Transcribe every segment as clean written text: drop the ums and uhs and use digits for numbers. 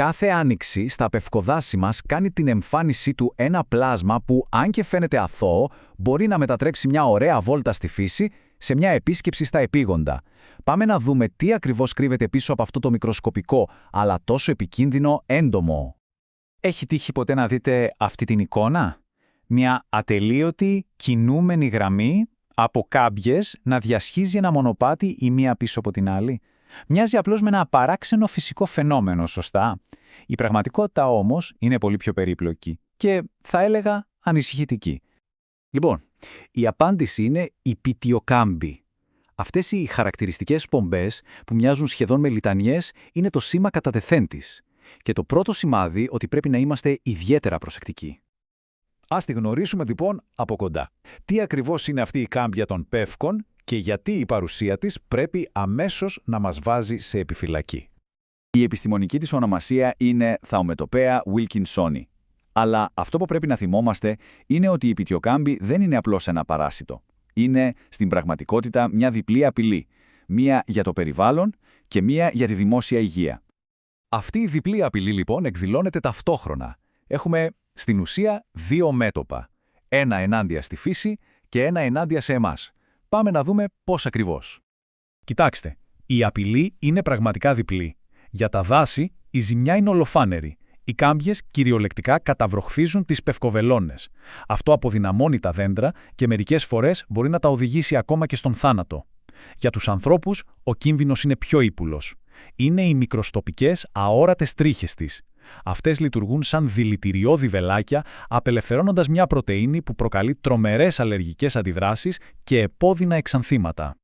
Κάθε άνοιξη στα πευκοδάση μας κάνει την εμφάνισή του ένα πλάσμα που, αν και φαίνεται αθώο, μπορεί να μετατρέξει μια ωραία βόλτα στη φύση σε μια επίσκεψη στα επίγοντα. Πάμε να δούμε τι ακριβώς κρύβεται πίσω από αυτό το μικροσκοπικό, αλλά τόσο επικίνδυνο έντομο. Έχει τύχει ποτέ να δείτε αυτή την εικόνα? Μια ατελείωτη, κινούμενη γραμμή από κάμπιες να διασχίζει ένα μονοπάτι η μία πίσω από την άλλη. Μοιάζει απλώς με ένα παράξενο φυσικό φαινόμενο, σωστά? Η πραγματικότητα όμως είναι πολύ πιο περίπλοκη και, θα έλεγα, ανησυχητική. Λοιπόν, η απάντηση είναι οι πιτιοκάμποι. Αυτές οι χαρακτηριστικές πομπές που μοιάζουν σχεδόν με λιτανιές είναι το σήμα κατά τεθέν της. Και το πρώτο σημάδι ότι πρέπει να είμαστε ιδιαίτερα προσεκτικοί. Ας τη γνωρίσουμε λοιπόν από κοντά. Τι ακριβώς είναι αυτή η κάμπια των πεύκων και γιατί η παρουσία της πρέπει αμέσως να μας βάζει σε επιφυλακή. Η επιστημονική της ονομασία είναι Thaumetopea wilkinsoni. Αλλά αυτό που πρέπει να θυμόμαστε είναι ότι η πιτιοκάμπη δεν είναι απλώς ένα παράσιτο. Είναι στην πραγματικότητα μια διπλή απειλή. Μία για το περιβάλλον και μία για τη δημόσια υγεία. Αυτή η διπλή απειλή λοιπόν εκδηλώνεται ταυτόχρονα. Έχουμε στην ουσία δύο μέτωπα. Ένα ενάντια στη φύση και ένα ενάντια σε εμάς. Πάμε να δούμε πώς ακριβώς. Κοιτάξτε, η απειλή είναι πραγματικά διπλή. Για τα δάση η ζημιά είναι ολοφάνερη. Οι κάμπιες κυριολεκτικά καταβροχθίζουν τις πευκοβελώνες. Αυτό αποδυναμώνει τα δέντρα και μερικές φορές μπορεί να τα οδηγήσει ακόμα και στον θάνατο. Για τους ανθρώπους ο κίνδυνος είναι πιο ύπουλος. Είναι οι μικροσκοπικές αόρατες τρίχες της. Αυτές λειτουργούν σαν δηλητηριώδη βελάκια, απελευθερώνοντας μια πρωτεΐνη που προκαλεί τρομερές αλλεργικές αντιδράσεις και επώδυνα εξανθήματα.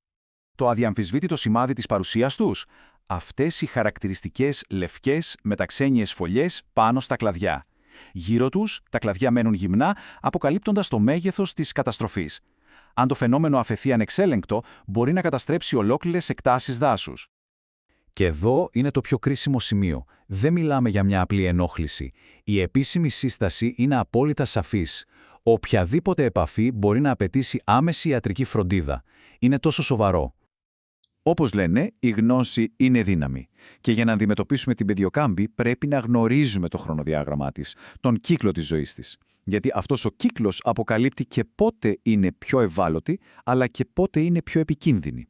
Το αδιαμφισβήτητο σημάδι της παρουσίας τους, αυτές οι χαρακτηριστικές λευκές μεταξένιες φωλιές πάνω στα κλαδιά. Γύρω τους, τα κλαδιά μένουν γυμνά, αποκαλύπτοντας το μέγεθος της καταστροφής. Αν το φαινόμενο αφαιθεί ανεξέλεγκτο, μπορεί να καταστρέψει ολόκληρες εκτάσεις δάσους. Και εδώ είναι το πιο κρίσιμο σημείο. Δεν μιλάμε για μια απλή ενόχληση. Η επίσημη σύσταση είναι απόλυτα σαφής. Οποιαδήποτε επαφή μπορεί να απαιτήσει άμεση ιατρική φροντίδα. Είναι τόσο σοβαρό. Όπως λένε, η γνώση είναι δύναμη. Και για να αντιμετωπίσουμε την πιτιοκάμπη πρέπει να γνωρίζουμε το χρονοδιάγραμμά της, τον κύκλο της ζωής της. Γιατί αυτός ο κύκλος αποκαλύπτει και πότε είναι πιο ευάλωτη, αλλά και πότε είναι πιο επικίνδυνη.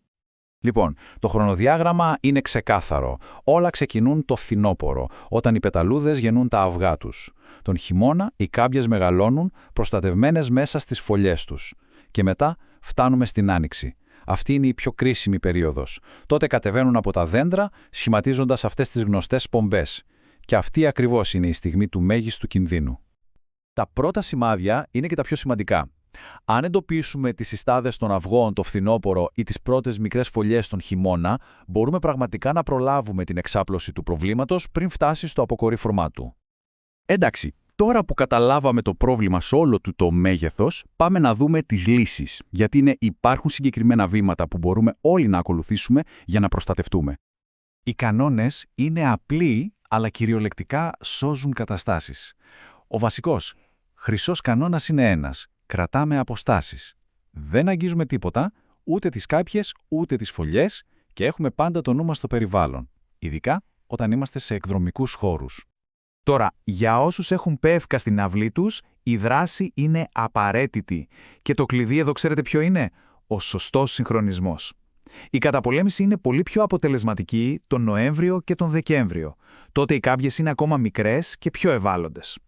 Λοιπόν, το χρονοδιάγραμμα είναι ξεκάθαρο. Όλα ξεκινούν το φθινόπωρο, όταν οι πεταλούδες γεννούν τα αυγά τους. Τον χειμώνα οι κάμπιες μεγαλώνουν, προστατευμένες μέσα στις φωλιές τους. Και μετά φτάνουμε στην άνοιξη. Αυτή είναι η πιο κρίσιμη περίοδος. Τότε κατεβαίνουν από τα δέντρα, σχηματίζοντας αυτές τις γνωστές πομπές. Και αυτή ακριβώς είναι η στιγμή του μέγιστου κινδύνου. Τα πρώτα σημάδια είναι και τα πιο σημαντικά. Αν εντοπίσουμε τις συστάδες των αυγών το φθινόπωρο ή τις πρώτες μικρές φωλιές τον χειμώνα, μπορούμε πραγματικά να προλάβουμε την εξάπλωση του προβλήματος πριν φτάσει στο αποκορύφωμά του. Εντάξει, τώρα που καταλάβαμε το πρόβλημα σε όλο του το μέγεθος, πάμε να δούμε τις λύσεις, γιατί υπάρχουν συγκεκριμένα βήματα που μπορούμε όλοι να ακολουθήσουμε για να προστατευτούμε. Οι κανόνες είναι απλοί, αλλά κυριολεκτικά σώζουν καταστάσεις. Ο βασικός, χρυσός κανόνας είναι ένας. Κρατάμε αποστάσεις. Δεν αγγίζουμε τίποτα, ούτε τις κάμπιες, ούτε τις φωλιές και έχουμε πάντα το νου μας στο περιβάλλον, ειδικά όταν είμαστε σε εκδρομικούς χώρους. Τώρα, για όσους έχουν πεύκα στην αυλή τους, η δράση είναι απαραίτητη. Και το κλειδί εδώ ξέρετε ποιο είναι? Ο σωστός συγχρονισμός. Η καταπολέμηση είναι πολύ πιο αποτελεσματική τον Νοέμβριο και τον Δεκέμβριο. Τότε οι κάμπιες είναι ακόμα μικρές και πιο ευάλωτες.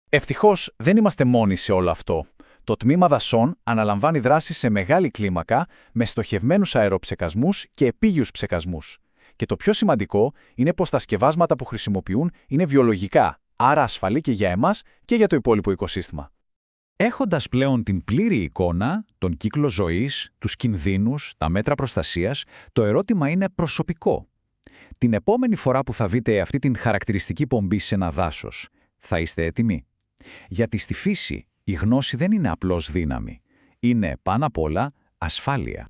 Ευτυχώς δεν είμαστε μόνοι σε όλο αυτό. Το τμήμα δασών αναλαμβάνει δράση σε μεγάλη κλίμακα με στοχευμένους αεροψεκασμούς και επίγειους ψεκασμούς. Και το πιο σημαντικό είναι πως τα σκευάσματα που χρησιμοποιούν είναι βιολογικά, άρα ασφαλή και για εμάς και για το υπόλοιπο οικοσύστημα. Έχοντας πλέον την πλήρη εικόνα, τον κύκλο ζωής, τους κινδύνους, τα μέτρα προστασίας, το ερώτημα είναι προσωπικό. Την επόμενη φορά που θα δείτε αυτή την χαρακτηριστική πομπή σε ένα δάσος, θα είστε έτοιμοι? Γιατί στη φύση η γνώση δεν είναι απλώς δύναμη. Είναι πάνω απ' όλα ασφάλεια.